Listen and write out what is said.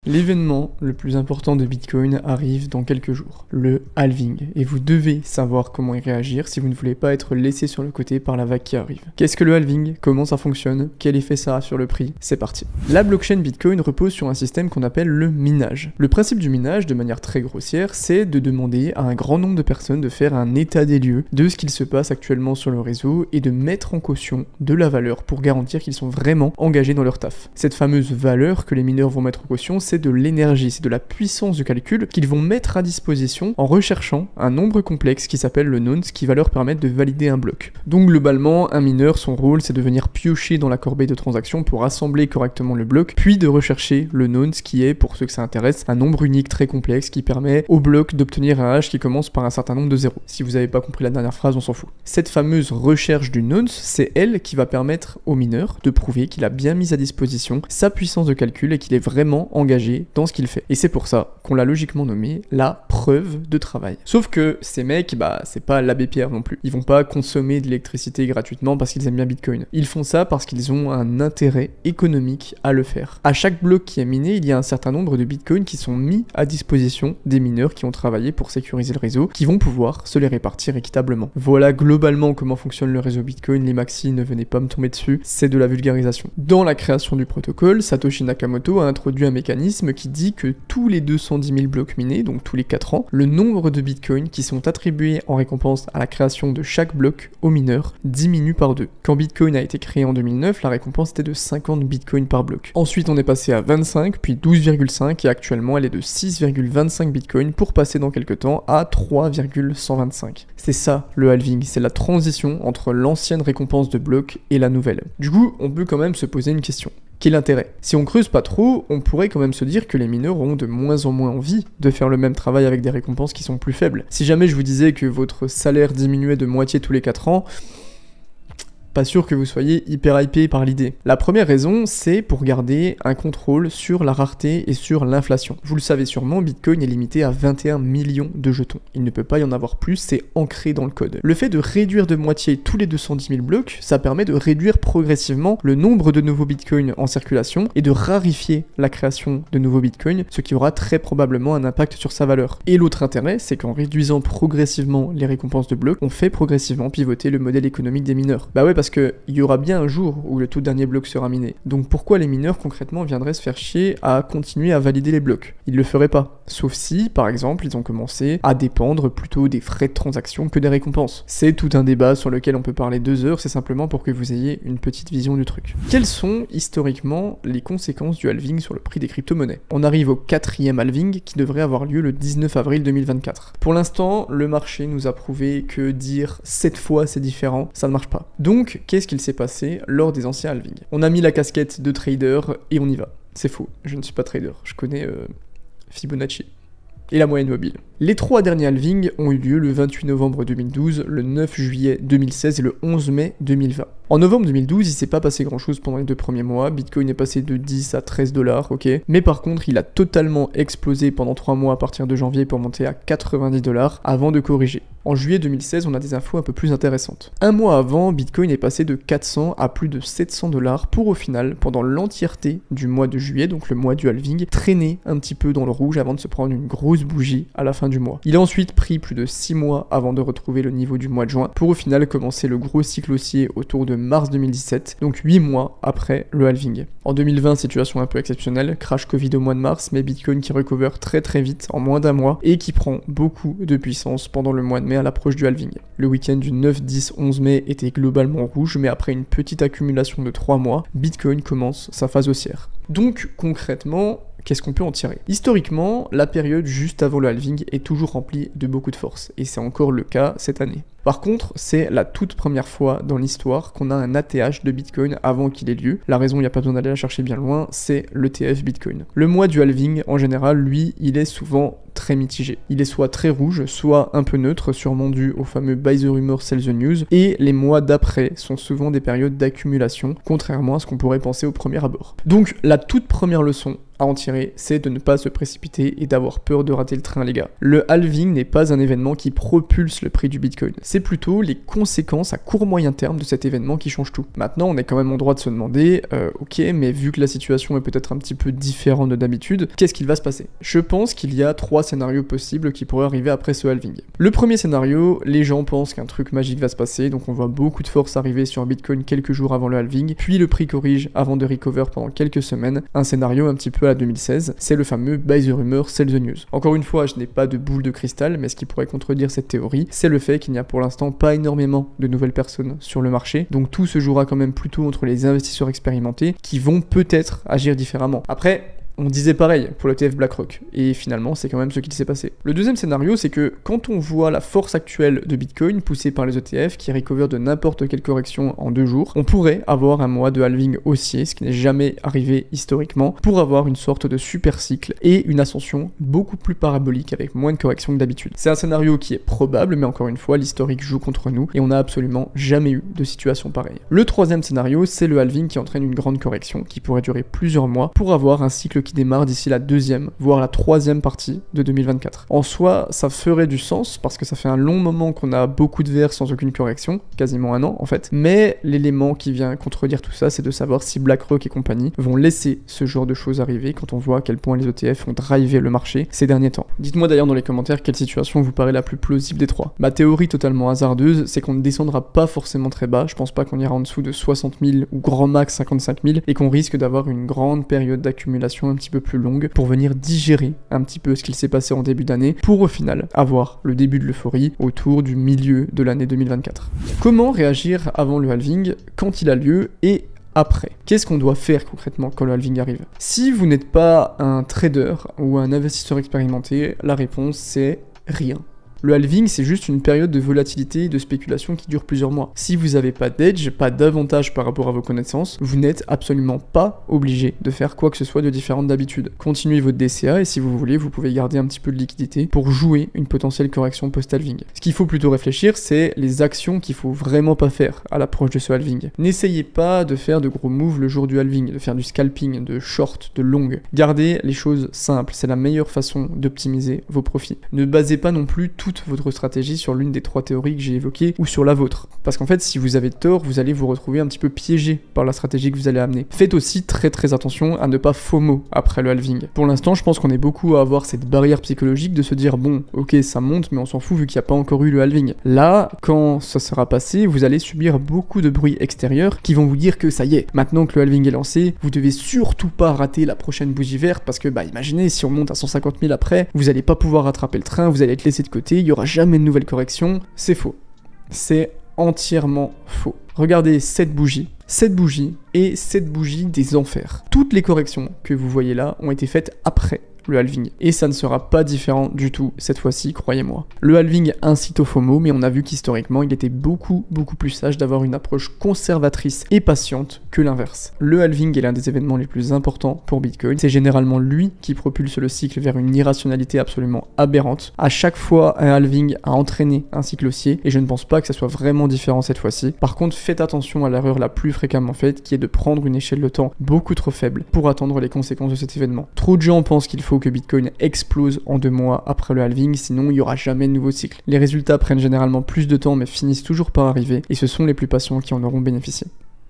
L'événement le plus important de Bitcoin arrive dans quelques jours, le halving, et vous devez savoir comment y réagir si vous ne voulez pas être laissé sur le côté par la vague qui arrive. Qu'est-ce que le halving? Comment ça fonctionne? Quel effet ça a sur le prix? C'est parti. La blockchain Bitcoin repose sur un système qu'on appelle le minage. Le principe du minage, de manière très grossière, c'est de demander à un grand nombre de personnes de faire un état des lieux de ce qu'il se passe actuellement sur le réseau et de mettre en caution de la valeur pour garantir qu'ils sont vraiment engagés dans leur taf. Cette fameuse valeur que les mineurs vont mettre en caution, c'est de l'énergie, c'est de la puissance de calcul qu'ils vont mettre à disposition en recherchant un nombre complexe qui s'appelle le nonce qui va leur permettre de valider un bloc. Donc globalement, un mineur, son rôle c'est de venir piocher dans la corbeille de transactions pour assembler correctement le bloc, puis de rechercher le nonce qui est, pour ceux que ça intéresse, un nombre unique très complexe qui permet au bloc d'obtenir un hash qui commence par un certain nombre de zéros. Si vous n'avez pas compris la dernière phrase, on s'en fout. Cette fameuse recherche du nonce, c'est elle qui va permettre au mineur de prouver qu'il a bien mis à disposition sa puissance de calcul et qu'il est vraiment engagé dans ce qu'il fait. Et c'est pour ça qu'on l'a logiquement nommé la preuve de travail. Sauf que ces mecs, c'est pas l'abbé Pierre non plus. Ils vont pas consommer de l'électricité gratuitement parce qu'ils aiment bien Bitcoin. Ils font ça parce qu'ils ont un intérêt économique à le faire. À chaque bloc qui est miné, il y a un certain nombre de Bitcoins qui sont mis à disposition des mineurs qui ont travaillé pour sécuriser le réseau, qui vont pouvoir se les répartir équitablement. Voilà globalement comment fonctionne le réseau Bitcoin. Les maxis, ne venez pas me tomber dessus, c'est de la vulgarisation. Dans la création du protocole, Satoshi Nakamoto a introduit un mécanisme qui dit que tous les 210 000 blocs minés, donc tous les 4 ans, le nombre de bitcoins qui sont attribués en récompense à la création de chaque bloc aux mineurs diminue par 2. Quand Bitcoin a été créé en 2009, la récompense était de 50 bitcoins par bloc. Ensuite, on est passé à 25, puis 12,5 et actuellement elle est de 6,25 bitcoins pour passer dans quelques temps à 3,125. C'est ça le halving, c'est la transition entre l'ancienne récompense de blocs et la nouvelle. Du coup, on peut quand même se poser une question. Quel intérêt? Si on creuse pas trop, on pourrait quand même se dire que les mineurs ont de moins en moins envie de faire le même travail avec des récompenses qui sont plus faibles. Si jamais je vous disais que votre salaire diminuait de moitié tous les 4 ans, pas sûr que vous soyez hyper hypé par l'idée. La première raison, c'est pour garder un contrôle sur la rareté et sur l'inflation. Vous le savez sûrement, Bitcoin est limité à 21 millions de jetons. Il ne peut pas y en avoir plus, c'est ancré dans le code. Le fait de réduire de moitié tous les 210 000 blocs, ça permet de réduire progressivement le nombre de nouveaux Bitcoins en circulation et de rarifier la création de nouveaux Bitcoins, ce qui aura très probablement un impact sur sa valeur. Et l'autre intérêt, c'est qu'en réduisant progressivement les récompenses de blocs, on fait progressivement pivoter le modèle économique des mineurs. Bah ouais, parce qu'il y aura bien un jour où le tout dernier bloc sera miné. Donc pourquoi les mineurs concrètement viendraient se faire chier à continuer à valider les blocs? Ils le feraient pas. Sauf si, par exemple, ils ont commencé à dépendre plutôt des frais de transaction que des récompenses. C'est tout un débat sur lequel on peut parler 2 heures, c'est simplement pour que vous ayez une petite vision du truc. Quelles sont historiquement les conséquences du halving sur le prix des crypto-monnaies? On arrive au 4e halving qui devrait avoir lieu le 19 avril 2024. Pour l'instant, le marché nous a prouvé que dire 7 fois c'est différent, ça ne marche pas. Donc, qu'est-ce qu'il s'est passé lors des anciens halvings? On a mis la casquette de trader et on y va. C'est faux, je ne suis pas trader, je connais Fibonacci et la moyenne mobile. Les 3 derniers halvings ont eu lieu le 28 novembre 2012, le 9 juillet 2016 et le 11 mai 2020. En novembre 2012, il s'est pas passé grand chose pendant les 2 premiers mois, Bitcoin est passé de 10 à 13 $, ok, mais par contre il a totalement explosé pendant 3 mois à partir de janvier pour monter à 90 $ avant de corriger. En juillet 2016, on a des infos un peu plus intéressantes. Un mois avant, Bitcoin est passé de 400 à plus de 700 $ pour au final, pendant l'entièreté du mois de juillet, donc le mois du halving, traîner un petit peu dans le rouge avant de se prendre une grosse bougie à la fin du mois. Il a ensuite pris plus de 6 mois avant de retrouver le niveau du mois de juin, pour au final commencer le gros cycle haussier autour de mars 2017, donc 8 mois après le halving. En 2020, situation un peu exceptionnelle, crash Covid au mois de mars, mais Bitcoin qui recover très très vite en moins d'un mois et qui prend beaucoup de puissance pendant le mois de mai à l'approche du halving. Le week-end du 9, 10, 11 mai était globalement rouge, mais après une petite accumulation de 3 mois, Bitcoin commence sa phase haussière. Donc concrètement, qu'est-ce qu'on peut en tirer? Historiquement, la période juste avant le halving est toujours remplie de beaucoup de force, et c'est encore le cas cette année. Par contre, c'est la toute première fois dans l'histoire qu'on a un ATH de Bitcoin avant qu'il ait lieu. La raison, il n'y a pas besoin d'aller la chercher bien loin, c'est l'ETF Bitcoin. Le mois du halving, en général, lui, il est souvent très mitigé. Il est soit très rouge, soit un peu neutre, sûrement dû au fameux buy the rumor, sell the news, et les mois d'après sont souvent des périodes d'accumulation, contrairement à ce qu'on pourrait penser au premier abord. Donc la toute première leçon à en tirer, c'est de ne pas se précipiter et d'avoir peur de rater le train, les gars. Le halving n'est pas un événement qui propulse le prix du Bitcoin, c'est plutôt les conséquences à court moyen terme de cet événement qui changent tout. Maintenant, on est quand même en droit de se demander, ok, mais vu que la situation est peut-être un petit peu différente de d'habitude, qu'est-ce qu'il va se passer? Je pense qu'il y a 3 scénarios possibles qui pourraient arriver après ce halving. Le premier scénario, les gens pensent qu'un truc magique va se passer, donc on voit beaucoup de force arriver sur Bitcoin quelques jours avant le halving, puis le prix corrige avant de recover pendant quelques semaines, un scénario un petit peu à 2016, c'est le fameux buy the rumor, sell the news. Encore une fois, je n'ai pas de boule de cristal, mais ce qui pourrait contredire cette théorie, c'est le fait qu'il n'y a pour l'instant pas énormément de nouvelles personnes sur le marché, donc tout se jouera quand même plutôt entre les investisseurs expérimentés qui vont peut-être agir différemment. Après, on disait pareil pour l'ETF BlackRock, et finalement c'est quand même ce qui s'est passé. Le deuxième scénario, c'est que quand on voit la force actuelle de Bitcoin poussée par les ETF qui recover de n'importe quelle correction en 2 jours, on pourrait avoir un mois de halving haussier, ce qui n'est jamais arrivé historiquement, pour avoir une sorte de super cycle et une ascension beaucoup plus parabolique avec moins de corrections que d'habitude. C'est un scénario qui est probable, mais encore une fois, l'historique joue contre nous et on n'a absolument jamais eu de situation pareille. Le troisième scénario, c'est le halving qui entraîne une grande correction qui pourrait durer plusieurs mois pour avoir un cycle qui démarre d'ici la 2e, voire la 3e partie de 2024. En soi, ça ferait du sens parce que ça fait un long moment qu'on a beaucoup de verres sans aucune correction, quasiment un an en fait, mais l'élément qui vient contredire tout ça, c'est de savoir si BlackRock et compagnie vont laisser ce genre de choses arriver quand on voit à quel point les ETF ont drivé le marché ces derniers temps. Dites-moi d'ailleurs dans les commentaires quelle situation vous paraît la plus plausible des 3. Ma théorie totalement hasardeuse, c'est qu'on ne descendra pas forcément très bas, je pense pas qu'on ira en dessous de 60 000 ou grand max 55 000, et qu'on risque d'avoir une grande période d'accumulation un petit peu plus longue pour venir digérer un petit peu ce qu'il s'est passé en début d'année pour au final avoir le début de l'euphorie autour du milieu de l'année 2024. Comment réagir avant le halving, quand il a lieu et après? Qu'est-ce qu'on doit faire concrètement quand le halving arrive? Si vous n'êtes pas un trader ou un investisseur expérimenté, la réponse c'est rien. Le halving, c'est juste une période de volatilité et de spéculation qui dure plusieurs mois. Si vous n'avez pas d'edge, pas d'avantage par rapport à vos connaissances, vous n'êtes absolument pas obligé de faire quoi que ce soit de différent d'habitude. Continuez votre DCA et si vous voulez, vous pouvez garder un petit peu de liquidité pour jouer une potentielle correction post-halving. Ce qu'il faut plutôt réfléchir, c'est les actions qu'il faut vraiment pas faire à l'approche de ce halving. N'essayez pas de faire de gros moves le jour du halving, de faire du scalping, de short, de long. Gardez les choses simples, c'est la meilleure façon d'optimiser vos profits. Ne basez pas non plus toute votre stratégie sur l'une des 3 théories que j'ai évoquées ou sur la vôtre. Parce qu'en fait, si vous avez tort, vous allez vous retrouver un petit peu piégé par la stratégie que vous allez amener. Faites aussi très attention à ne pas FOMO après le halving. Pour l'instant, je pense qu'on est beaucoup à avoir cette barrière psychologique de se dire bon, ok, ça monte, mais on s'en fout vu qu'il n'y a pas encore eu le halving. Là, quand ça sera passé, vous allez subir beaucoup de bruits extérieurs qui vont vous dire que ça y est, maintenant que le halving est lancé, vous devez surtout pas rater la prochaine bougie verte parce que, imaginez, si on monte à 150 000 après, vous allez pas pouvoir rattraper le train, vous allez être laissé de côté, il y aura jamais de nouvelle correction. C'est faux. C'est entièrement faux. Regardez cette bougie et cette bougie des enfers. Toutes les corrections que vous voyez là ont été faites après le halving. Et ça ne sera pas différent du tout cette fois-ci, croyez-moi. Le halving incite au FOMO, mais on a vu qu'historiquement, il était beaucoup plus sage d'avoir une approche conservatrice et patiente que l'inverse. Le halving est l'un des événements les plus importants pour Bitcoin. C'est généralement lui qui propulse le cycle vers une irrationalité absolument aberrante. À chaque fois, un halving a entraîné un cycle haussier, et je ne pense pas que ça soit vraiment différent cette fois-ci. Par contre, faites attention à l'erreur la plus fréquemment faite, qui est de prendre une échelle de temps beaucoup trop faible pour attendre les conséquences de cet événement. Trop de gens pensent qu'il faut que Bitcoin explose en 2 mois après le halving, sinon il n'y aura jamais de nouveau cycle. Les résultats prennent généralement plus de temps mais finissent toujours par arriver, et ce sont les plus patients qui en auront bénéficié.